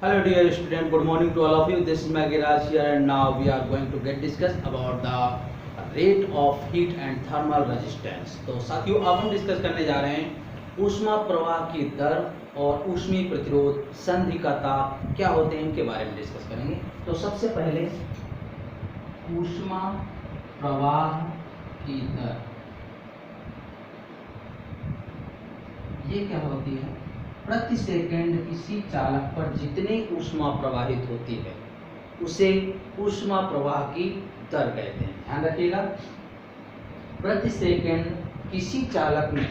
Hello dear student, good morning to all of you. This is Magiraj here and now we are going to get discuss about the rate of heat and thermal resistance. तो साथियों अब हम discuss करने जा रहे हैं ऊष्मा प्रवाह की दर और ऊष्मीय प्रतिरोध संधि का ताप क्या होते हैं इनके बारे में डिस्कस करेंगे। तो सबसे पहले ऊष्मा प्रवाह की दर ये क्या होती है? प्रति सेकंड किसी चालक पर जितनी ऊष्मा प्रवाहित होती है उसे ऊष्मा प्रवाह की दर कहते हैं। ध्यान रखिएगा, प्रति सेकंड किसी चालक में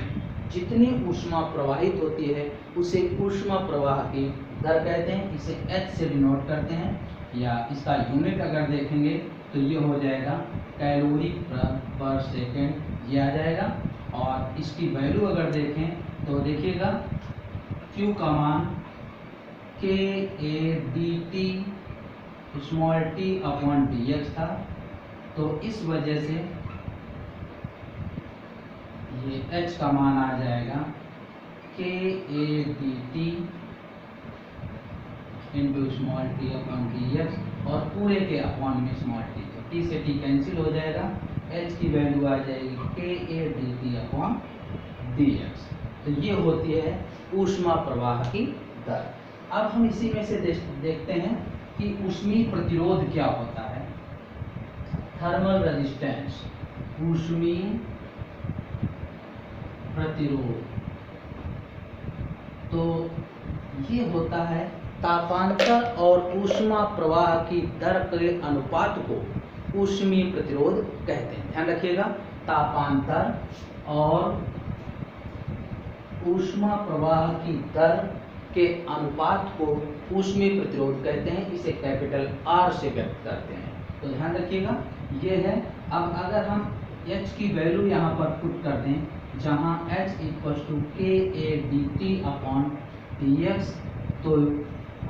जितनी ऊष्मा प्रवाहित होती है उसे ऊष्मा प्रवाह की दर कहते हैं। इसे H से डिनोट करते हैं या इसका यूनिट अगर देखेंगे तो ये हो जाएगा कैलोरी पर सेकंड, ये आ जाएगा। और इसकी वैल्यू अगर देखें तो देखिएगा Q का मान KADT small t upon dx था, तो इस वजह से ये H का मान आ जाएगा KADT into small t upon dx और पूरे के अपॉन में स्मॉल t, तो t से t कैंसिल हो जाएगा। H की वैल्यू आ जाएगी KADT अपॉन dx। तो ये होती है ऊष्मा प्रवाह की दर। अब हम इसी में से देखते हैं कि ऊष्मीय प्रतिरोध क्या होता है। थर्मल रेजिस्टेंस, ऊष्मीय प्रतिरोध, तो ये होता है तापांतर और ऊष्मा प्रवाह की दर के अनुपात को ऊष्मीय प्रतिरोध कहते हैं। ध्यान रखिएगा, तापांतर और ऊष्मा प्रवाह की दर के अनुपात को ऊष्मीय प्रतिरोध कहते हैं। इसे कैपिटल R से व्यक्त करते हैं। तो ध्यान रखिएगा, ये है। अब अगर हम H की वैल्यू यहाँ पर पुट कर दें, जहाँ H equal to KADT upon dx, तो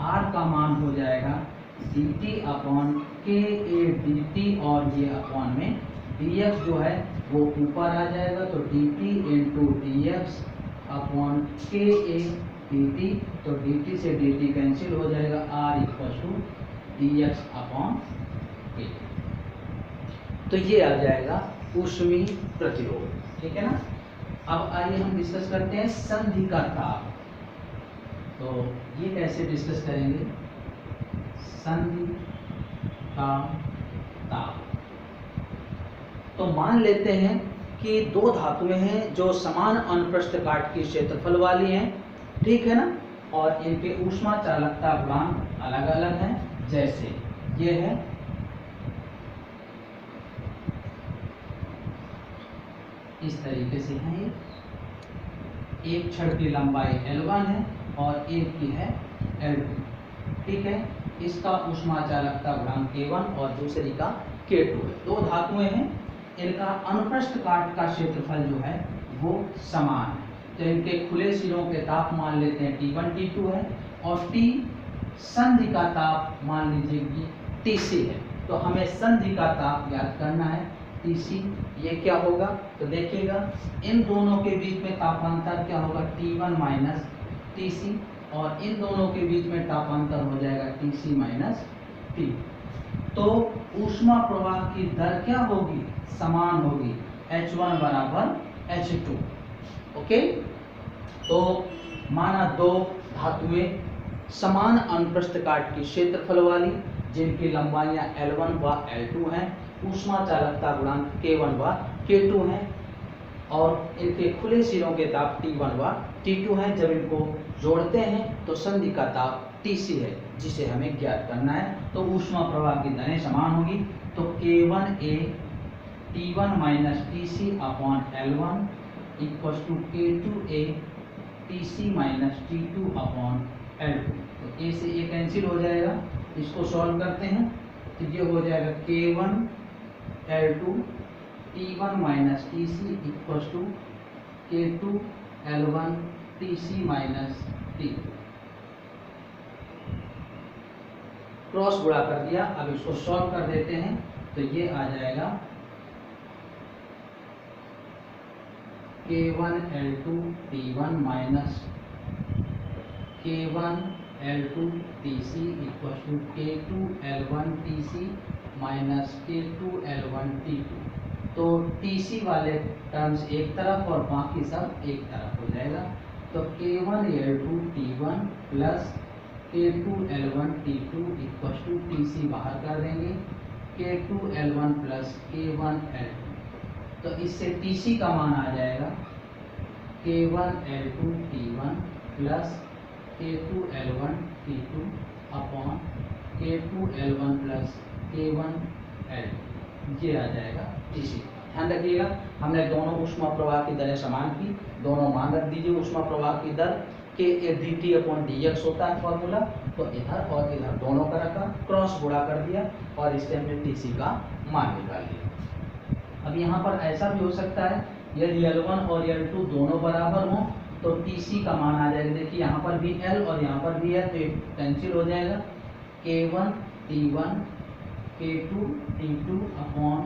R का मान हो जाएगा dt अपॉन KADT और ये अपॉन में dx जो है वो ऊपर आ जाएगा, तो dt into dx upon KADT, तो dt से dt कैंसिल हो जाएगा, R equal to dx upon k। तो ये आ जाएगा ऊष्मीय प्रतिरोध, ठीक है ना। अब आइए हम डिस्कस करते हैं संधि का ताप। तो ये कैसे डिस्कस करेंगे? संधि का ताप, तो मान लेते हैं कि दो धातुएं हैं जो समान अनुप्रस्थ काट की क्षेत्रफल वाली हैं, ठीक है ना, और इनके ऊष्मा चालकता गुणांक अलग अलग हैं। जैसे ये है इस तरीके से है, ये एक छड़ की लंबाई L1 है और एक की है L2, ठीक है। इसका ऊष्मा चालकता गुणांक K1 और दूसरी का K2 है। दो धातुएं हैं, इनका अनुप्रस्थ काट का क्षेत्रफल जो है वो समान है। तो इनके खुले सिरों के ताप मान लेते हैं T1 T2 है और T संधि का ताप मान लीजिए कि TC है। तो हमें संधि का ताप याद करना है TC। ये क्या होगा? तो देखिएगा, इन दोनों के बीच में तापांतर क्या होगा? T1 माइनस TC, और इन दोनों के बीच में तापांतर हो जाएगा TC माइनस T। तो ऊष्मा प्रवाह की दर क्या होगी? समान होगी, H1 बराबर H2। ओके, तो माना दो धातुएं समान अनुप्रस्थ काट की क्षेत्रफल वाली, जिनकी लंबाइयां L1 व L2 हैं, ऊष्मा चालकता गुणांक K1 व K2 हैं और इनके खुले सिरों के ताप T1 व T2 हैं। जब इनको जोड़ते हैं तो संधि का ताप TC है, जिसे हमें ज्ञात करना है। तो ऊष्मा प्रवाह की दरें समान होगी, तो K1A T1 minus TC upon L1 equal to K2A TC minus T2 upon L2। तो A से A कैंसिल हो जाएगा, इसको सॉल्व करते हैं तो ये हो जाएगा K1 L2 T1 minus TC equal to K2 L1 TC minus T2। Cross गुणा कर दिया, अब इसको सॉल्व कर देते हैं तो ये आ जाएगा K1 L2 T1 minus K1 L2 TC equal to K2 L1 TC minus K2 L1 T2। तो TC वाले टर्म्स एक तरफ और बाकी सब एक तरफ हो जाएगा। तो K1 L2 T1 plus K2 L1 T2 equal to TC बाहर कर देंगे K2 L1 plus K1 L2। तो इससे TC का मान आ जाएगा K1 L2 T1 plus K2 L1 T2 upon K2 L1 plus K1 L2। ये आ जाएगा TC। ध्यान रखिएगा, हमने दोनों ऊष्मा प्रवाह की दरें समान की, दोनों मान रख दीजिए। ऊष्मा प्रवाह की दर के dt अपॉन dx होता है फॉर्मूला, तो इधर और इधर दोनों का रखा, क्रॉस गुणा कर दिया और इससे हमने TC का मान निकाल लिया। अब यहाँ पर ऐसा भी हो सकता है, यदि L1 और L2 दोनों बराबर हों तो TC का मान आ जाएगा। देखिए यहाँ पर भी L और यहाँ पर भी है, तो ये कैंसिल हो जाएगा। K1 T1 K2 T2 upon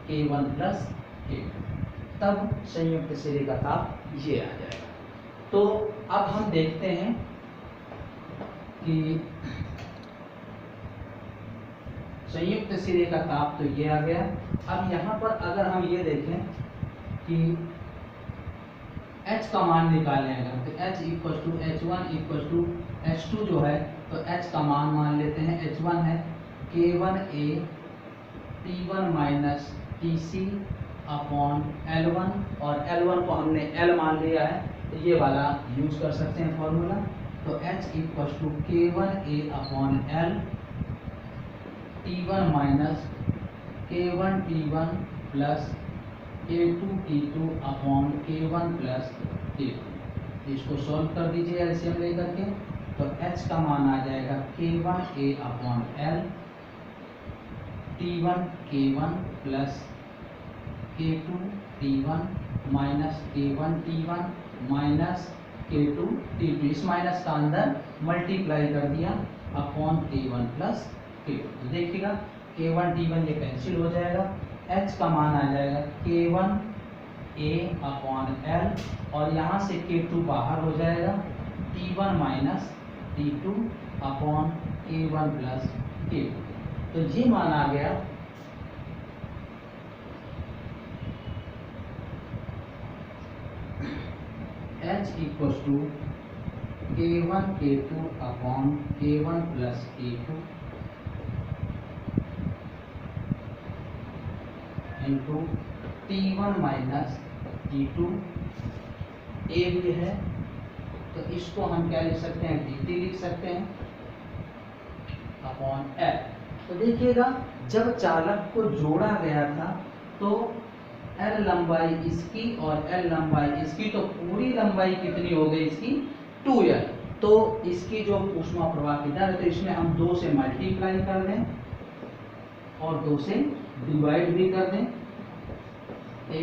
K1 plus K2, तब संयुक्त सिरे का ताप ये आ जाएगा। तो अब हम देखते हैं कि संयुक्त सिरे का ताप तो ये आ गया। अब यहाँ पर अगर हम ये देखें कि H का मान निकालने हैं, तो H equal to H1 equal to H2 जो है, तो H का मान लेते हैं H1 है K1A T1 minus TC upon L1, और L1 को हमने L मान लिया है, तो ये वाला यूज कर सकते हैं फॉर्मूला। तो H equal to K1A upon L T1 minus K1 T1 plus K2 T2 upon K1 plus T2। इसको सॉल्व कर दीजिए एलसीएम लेकर के, तो H का मान आ जाएगा K1A upon L T1 K1 plus K2 T1 minus K1 T1 minus K2 T2। इस माइनस का अंदर मल्टीप्लाई कर दिया अपॉन K1 प्लस K2। तो देखिएगा K1 T1 ये कैंसिल हो जाएगा। H का मान आ जाएगा K1A अपॉन L, और यहाँ से K2 बाहर हो जाएगा, T1 minus T2 upon K1 plus K2। तो ये मान आ गया H equal to K1 K2 upon K1 plus K2 into T1 minus T2। A भी है तो इसको हम क्या लिख सकते हैं, dt लिख सकते हैं अपॉन L। तो देखिएगा जब चालक को जोड़ा गया था तो L लंबाई इसकी और L लंबाई इसकी, तो पूरी लंबाई कितनी हो गई इसकी 2L। तो इसकी जो ऊष्मा प्रवाह की दर है, तो इसमें हम 2 से मल्टीप्लाई कर दें और 2 से डिवाइड भी कर दें, A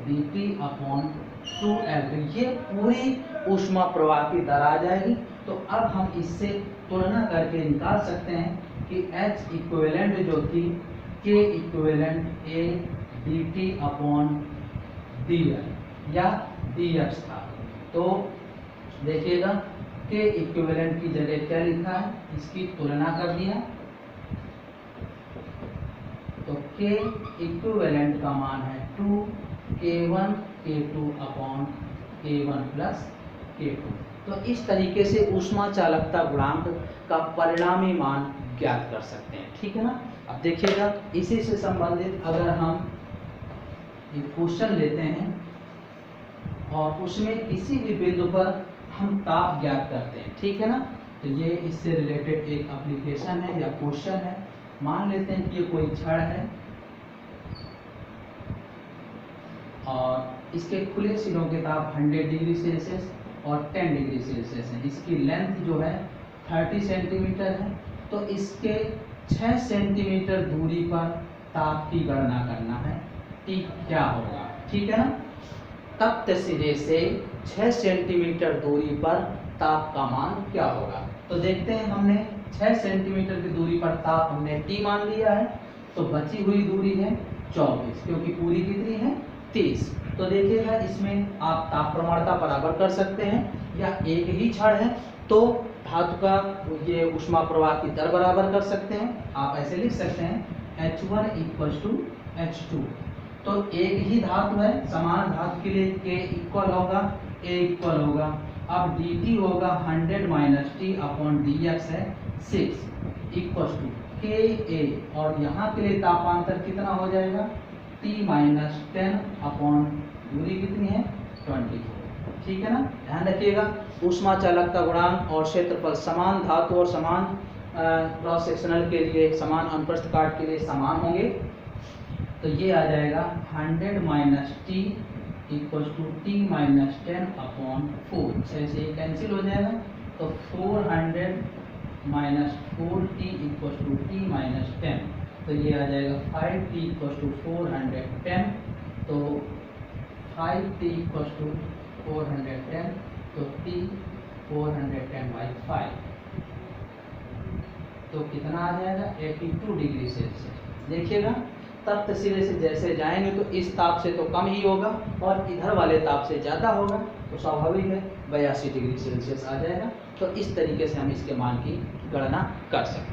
dt अपॉन 2L। तो ये पूरी ऊष्मा प्रवाह की दर आ जाएगी। तो अब हम इससे तुलना करके निकाल सकते हैं कि H इक्विवेलेंट जो थी K equivalent A dt upon dl या dx था। तो देखिएगा K इक्विवेलेंट की जगह क्या लिखा है, इसकी तुलना कर दिया, तो K इक्विवेलेंट का मान है 2K1 K2 upon K1 plus K2। तो इस तरीके से ऊष्मा चालकता गुणांक का परिणामी मान ज्ञात कर सकते हैं, ठीक है ना। अब देखिएगा इसी से संबंधित अगर हम एक क्वेश्चन लेते हैं और उसमें किसी भी बिंदु पर हम ताप ज्ञात करते हैं, ठीक है ना। तो ये इससे रिलेटेड एक एप्लीकेशन है या क्वेश्चन है। मान लेते हैं कि ये कोई छड़ है और इसके खुले सिरों के ताप 100 डिग्री सेल्सियस और 10 डिग्री सेल्सियस है। इसकी लेंथ जो है 30 सेंटीमीटर है। तो इसके 6 सेंटीमीटर दूरी पर ताप की गणना करना है, ठीक क्या होगा, ठीक है ना। तप्त सिरे से 6 सेंटीमीटर दूरी पर ताप का मान क्या होगा। तो देखते हैं, हमने 6 सेंटीमीटर की दूरी पर ताप हमने T मान लिया है, तो बची हुई दूरी है 24, क्योंकि पूरी कितनी है 30। तो देखिएगा इसमें आप ताप प्रवणता बराबर कर सकते हैं, या एक ही छड़ है तो धातु का ये ऊष्मा प्रवाह की दर बराबर कर सकते हैं। आप ऐसे लिख सकते हैं H1 = H2। तो एक ही धातु है, समान धातु के लिए K इक्वल होगा, A इक्वल होगा। अब dt होगा 100 - T/dx है 6 इक्वल टू KA, और यहाँ के लिए तापांतर कितना हो जाएगा, T - 10 अपॉन दूरी कितनी है 24। ठीक है ना, ध्यान रखिएगा। ऊष्मा चालकता गुणांक और क्षेत्रफल समान धातु और समान क्रॉस सेक्शनल के लिए, समान अनुप्रस्थ काट के लिए समान होंगे। तो ये आ जाएगा 100 - T = T - 10 अपॉन 4, से कैंसिल हो जाएगा। तो 400 - 4T = T - 10, तो ये आ जाएगा 5T = 410। तो 5T = 410, तो T 410/5, तो कितना आ जाएगा 82 डिग्री सेल्सियस। देखिएगा तप्त सिरे से जैसे जाएंगे तो इस ताप से तो कम ही होगा और इधर वाले ताप से ज़्यादा होगा, तो स्वाभाविक है 82 डिग्री सेल्सियस आ जाएगा। तो इस तरीके से हम इसके मान की गणना कर सकते हैं।